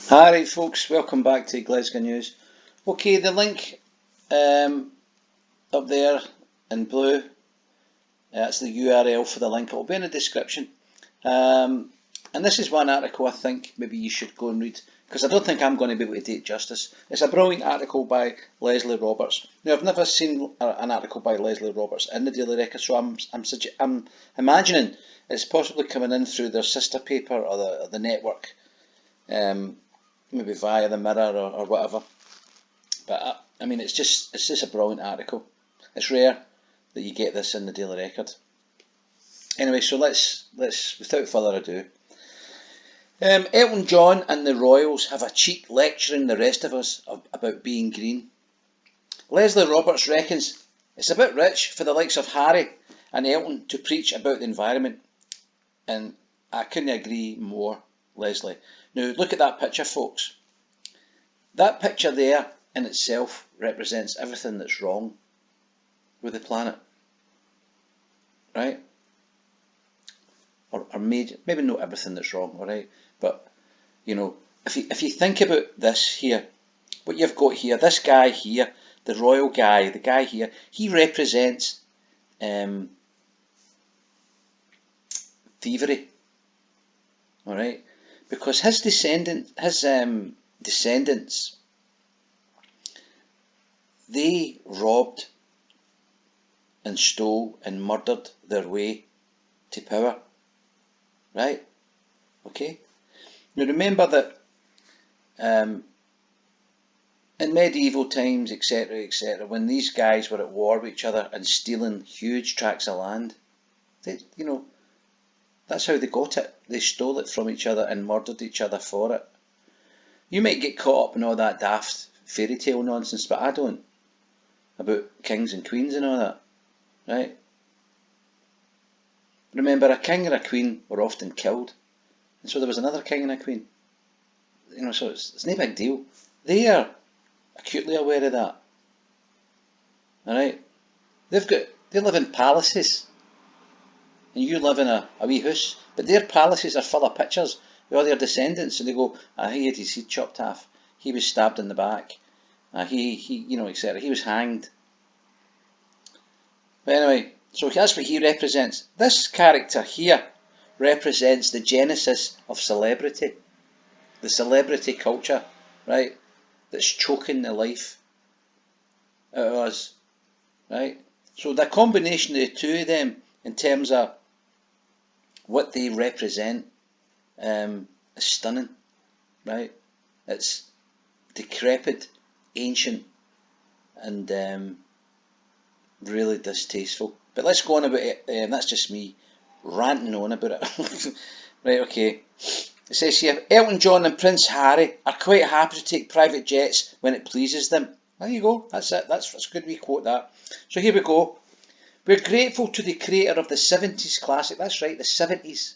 Hi, right, folks, welcome back to Glasgow News. Okay, the link up there in blue, that's the URL for the link. It'll be in the description. And this is one article I think maybe you should go and read, because I don't think I'm going to be able to do it justice. It's a brilliant article by Lesley Roberts. Now, I've never seen an article by Lesley Roberts in the Daily Record, so I'm imagining it's possibly coming in through their sister paper or the network. Maybe via the Mirror or whatever. But I mean, it's just a brilliant article. It's rare that you get this in the Daily Record. Anyway, so let's without further ado. Elton John and the Royals have a cheek lecturing the rest of us about being green. Lesley Roberts reckons it's a bit rich for the likes of Harry and Elton to preach about the environment, and I couldn't agree more, Lesley. Now look at that picture, folks. That picture there in itself represents everything that's wrong with the planet, right? Or maybe not everything that's wrong, all right? But you know, if you think about this here, what you've got here, this guy here, the royal guy, the guy here, he represents thievery, all right? Because his descendants, they robbed and stole and murdered their way to power, right? Okay. Now remember that in medieval times, etc., when these guys were at war with each other and stealing huge tracts of land, that's how they got it. They stole it from each other and murdered each other for it. You might get caught up in all that daft fairy tale nonsense, but I don't. About kings and queens and all that, right? Remember, a king or a queen were often killed, and so there was another king and a queen. So it's no big deal. They are acutely aware of that. Alright? They live in palaces, and you live in a wee house, but their palaces are full of pictures with all their descendants, and they go, he had his head chopped off, he was stabbed in the back, etc. He was hanged. But anyway, so that's what he represents. This character here represents the genesis of celebrity, the celebrity culture, right? That's choking the life out of us, right? So the combination of the two of them in terms of what they represent is stunning, right? It's decrepit, ancient, and really distasteful. But let's go on about it. That's just me ranting on about it. Right, okay. It says here, Elton John and Prince Harry are quite happy to take private jets when it pleases them. There you go. That's it. That's a good wee quote, that. So here we go. We're grateful to the creator of the 70s classic. That's right, the 70s.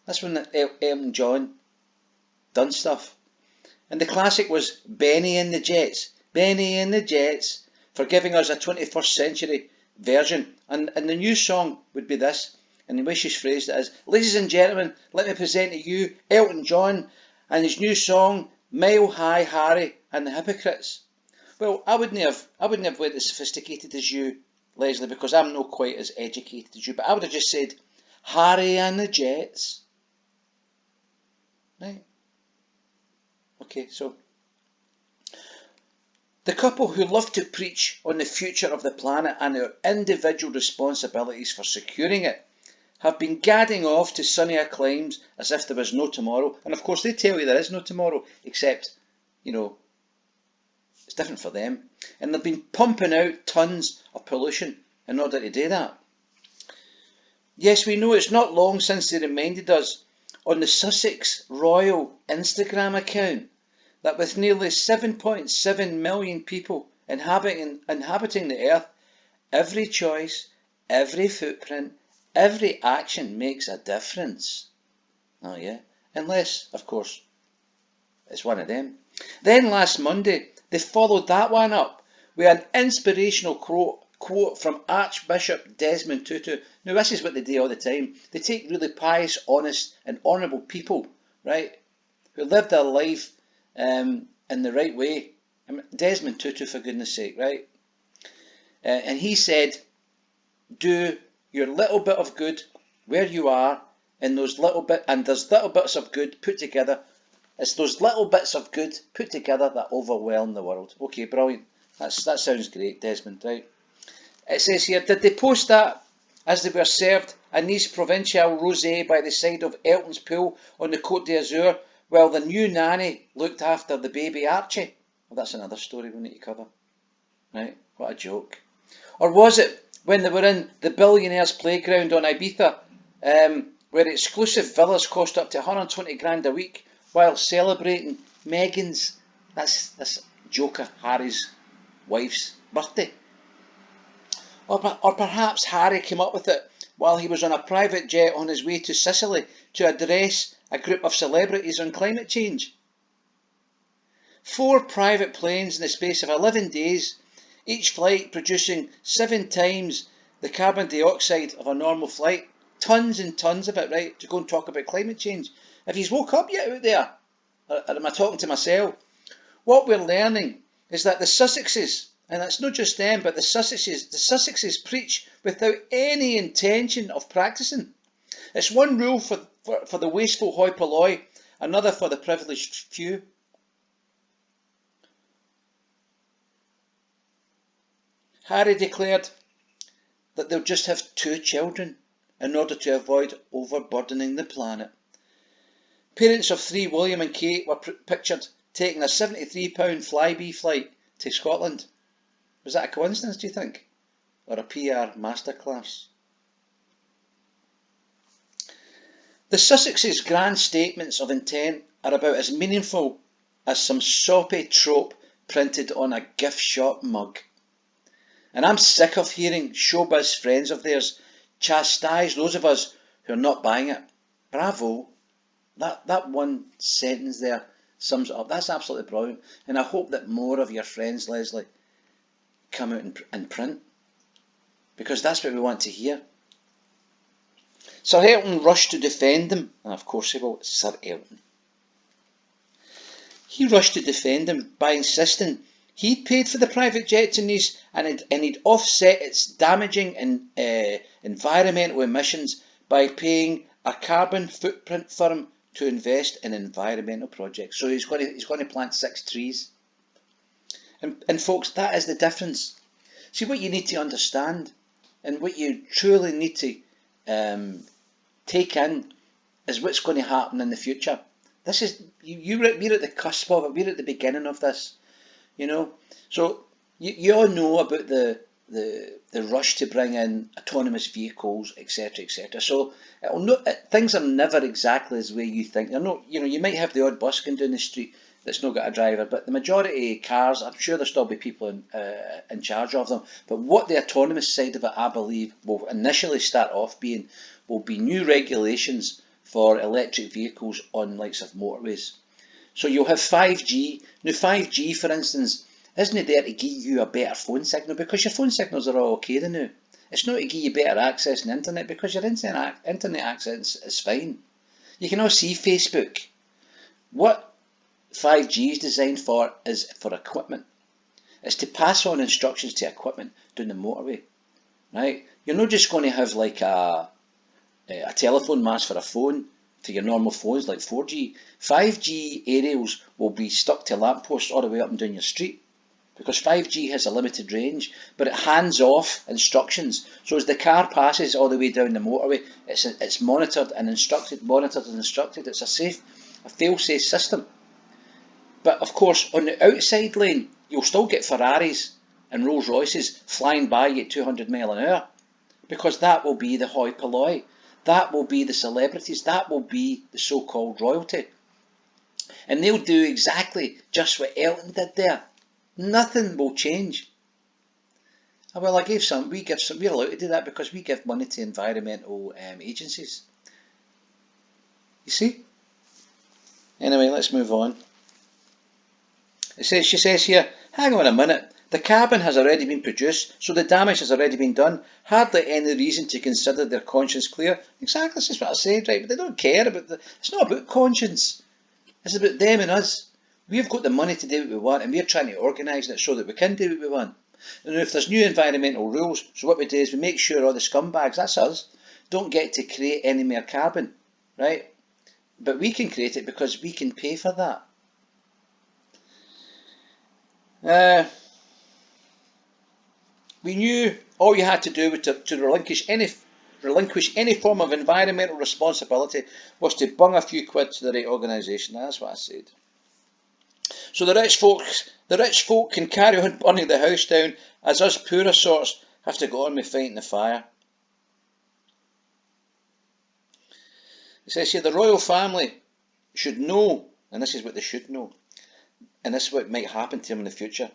That's when Elton John done stuff. And the classic was Benny and the Jets. Benny and the Jets, for giving us a 21st century version. And the new song would be this. And the way she's phrased it is, ladies and gentlemen, let me present to you Elton John and his new song, Mile High Harry and the Hypocrites. Well, I wouldn't have went as sophisticated as you, Lesley, because I'm not quite as educated as you, but I would have just said, Harry and the Jets. Right? Okay, so the couple who love to preach on the future of the planet and our individual responsibilities for securing it have been gadding off to sunnier climes as if there was no tomorrow. And of course they tell you there is no tomorrow, except, it's different for them. And they've been pumping out tons of pollution in order to do that. Yes, we know it's not long since they reminded us on the Sussex Royal Instagram account that with nearly 7.7 million people inhabiting the earth, every choice, every footprint, every action makes a difference. Oh yeah, unless, of course, it's one of them. Then last Monday, they followed that one up with an inspirational quote from Archbishop Desmond Tutu. Now this is what they do all the time. They take really pious, honest and honourable people, right, who live their life in the right way. I mean, Desmond Tutu, for goodness sake, right? And he said, do your little bit of good where you are, and there's little bits of good put together. It's those little bits of good put together that overwhelm the world. Okay, brilliant. That sounds great, Desmond, right? It says here, did they post that as they were served a Nice Provincial rosé by the side of Elton's pool on the Côte d'Azur while the new nanny looked after the baby Archie? Well, that's another story we need to cover. Right? What a joke. Or was it when they were in the billionaire's playground on Ibiza, where exclusive villas cost up to 120 grand a week, while celebrating Meghan's, that's this joker Harry's wife's birthday? Or perhaps Harry came up with it while he was on a private jet on his way to Sicily to address a group of celebrities on climate change. 4 private planes in the space of 11 days, each flight producing 7 times the carbon dioxide of a normal flight. Tons and tons of it, right, to go and talk about climate change. Have you woke up yet out there? Or am I talking to myself? What we're learning is that the Sussexes, and that's not just them, but the Sussexes preach without any intention of practicing. It's one rule for the wasteful hoi polloi, another for the privileged few. Harry declared that they'll just have 2 children in order to avoid overburdening the planet. Parents of 3, William and Kate, were pictured taking a £73 Flybe flight to Scotland. Was that a coincidence, do you think? Or a PR masterclass? The Sussexes' grand statements of intent are about as meaningful as some soppy trope printed on a gift shop mug. And I'm sick of hearing showbiz friends of theirs chastise those of us who are not buying it. Bravo. That one sentence there sums it up. That's absolutely brilliant. And I hope that more of your friends, Lesley, come out in print, because that's what we want to hear. Sir Elton rushed to defend him, and of course he will. Sir Elton. He rushed to defend him by insisting he'd paid for the private jet to Nice and he'd offset its damaging environmental emissions by paying a carbon footprint firm to invest in environmental projects. So he's going to plant 6 trees. And folks, that is the difference. See, what you need to understand and what you truly need to take in is what's going to happen in the future. This is we're at the cusp of it. We're at the beginning of this, you know. So you all know about the rush to bring in autonomous vehicles, etc., etc. So things are never exactly as the way you think. They're not, you know, you might have the odd bus going down the street that's not got a driver, but the majority of cars, I'm sure there'll still be people in charge of them. But what the autonomous side of it, I believe, will initially start off being, will be new regulations for electric vehicles on likes of motorways. So you'll have 5G. Now 5G, for instance, isn't there to give you a better phone signal, because your phone signals are all okay now. It's not to give you better access to the internet, because your internet access is fine. You can all see Facebook. What 5G is designed for is for equipment. It's to pass on instructions to equipment down the motorway, right? You're not just going to have like a telephone mast for a phone, for your normal phones like 4G. 5G aerials will be stuck to lampposts all the way up and down your street, because 5G has a limited range, but it hands off instructions. So as the car passes all the way down the motorway, it's monitored and instructed. It's a fail-safe system. But of course, on the outside lane, you'll still get Ferraris and Rolls Royces flying by you at 200 miles an hour, because that will be the hoi polloi. That will be the celebrities. That will be the so-called royalty. And they'll do exactly just what Elton did there. Nothing will change. Well, we're allowed to do that because we give money to environmental agencies. You see? Anyway, let's move on. She says here, hang on a minute. The carbon has already been produced, so the damage has already been done. Hardly any reason to consider their conscience clear. Exactly, this is what I said, right? But they don't care about it's not about conscience. It's about them and us. We've got the money to do what we want, and we're trying to organise it so that we can do what we want. And if there's new environmental rules, so what we do is we make sure all the scumbags, that's us, don't get to create any more carbon, right? But we can create it because we can pay for that. We knew all you had to do to relinquish any form of environmental responsibility was to bung a few quid to the right organisation. That's what I said. So the rich folk can carry on burning the house down, as us poorer sorts have to go on with fighting the fire. It says here the royal family should know, and this is what they should know, and this is what might happen to them in the future,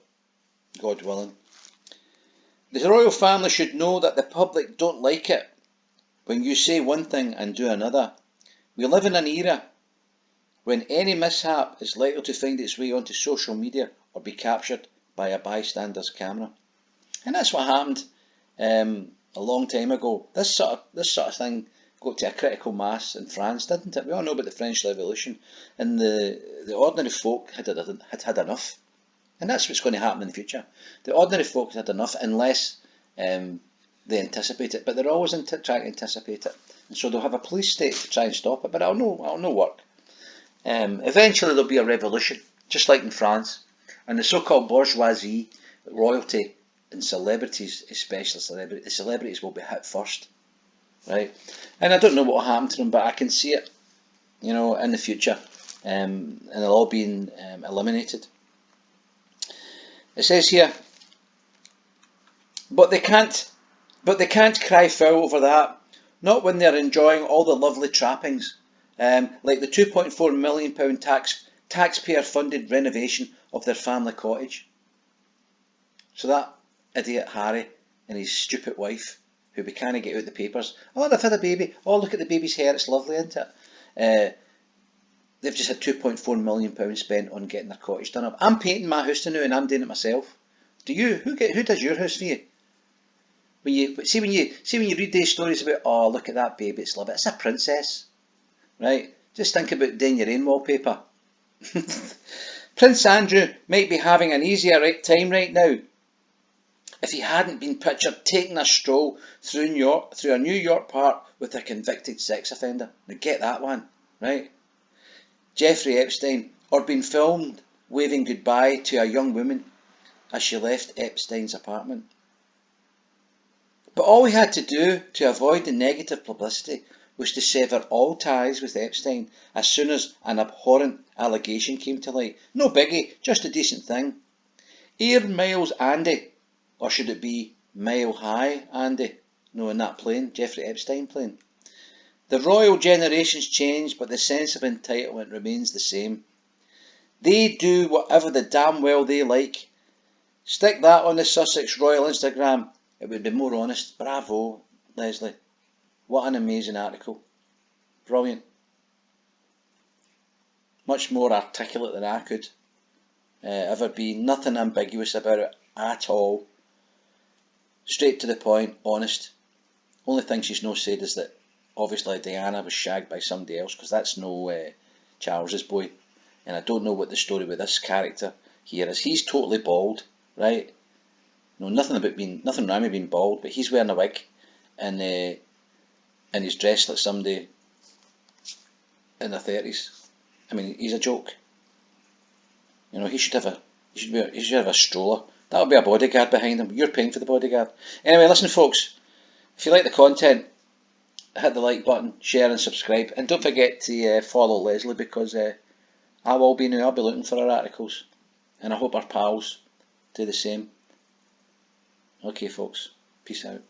God willing. The royal family should know that the public don't like it when you say one thing and do another. We live in an era when any mishap is likely to find its way onto social media or be captured by a bystander's camera. And that's what happened a long time ago. This sort of thing got to a critical mass in France, didn't it? We all know about the French Revolution, and the ordinary folk had enough. And that's what's going to happen in the future. The ordinary folk had enough unless they anticipate it. But they're always trying to anticipate it. And so they'll have a police state to try and stop it, but it'll no work. Eventually there'll be a revolution, just like in France. And the so-called bourgeoisie, royalty, and celebrities, especially the celebrities will be hit first. Right? And I don't know what will happen to them, but I can see it, in the future. And they'll all be eliminated. It says here, but they can't cry foul over that. Not when they're enjoying all the lovely trappings, like the £2.4 million taxpayer-funded renovation of their family cottage. So that idiot Harry and his stupid wife, who we can't get out the papers. Oh, they've had a baby. Oh, look at the baby's hair. It's lovely, isn't it? They've just had £2.4 million spent on getting their cottage done up. I'm painting my house now and I'm doing it myself. Do you? Who does your house for you? When you read these stories about, oh, look at that baby, it's lovely. It's a princess, right? Just think about doing your own wallpaper. Prince Andrew might be having an easier time right now if he hadn't been pictured taking a stroll through a New York park with a convicted sex offender. Now get that one, right? Jeffrey Epstein, or being filmed waving goodbye to a young woman as she left Epstein's apartment. But all he had to do to avoid the negative publicity was to sever all ties with Epstein as soon as an abhorrent allegation came to light. No biggie, just a decent thing. Air Miles Andy, or should it be Mile High Andy? No, in that plane, Jeffrey Epstein plane. The royal generations change, but the sense of entitlement remains the same. They do whatever the damn well they like. Stick that on the Sussex Royal Instagram. It would be more honest. Bravo, Lesley. What an amazing article. Brilliant. Much more articulate than I could ever be. Nothing ambiguous about it at all. Straight to the point, honest. Only thing she's no said is that obviously Diana was shagged by somebody else, because that's no Charles's boy. And I don't know what the story with this character here is. He's totally bald, right? No, nothing wrong with being bald, but he's wearing a wig and he's dressed like somebody in their 30s. I mean, he's a joke. He should have a stroller. That'll be a bodyguard behind him. You're paying for the bodyguard. Anyway, listen, folks. If you like the content, hit the like button, share and subscribe, and don't forget to follow Lesley, because I'll be looking for her articles, and I hope our pals do the same. Okay, folks. Peace out.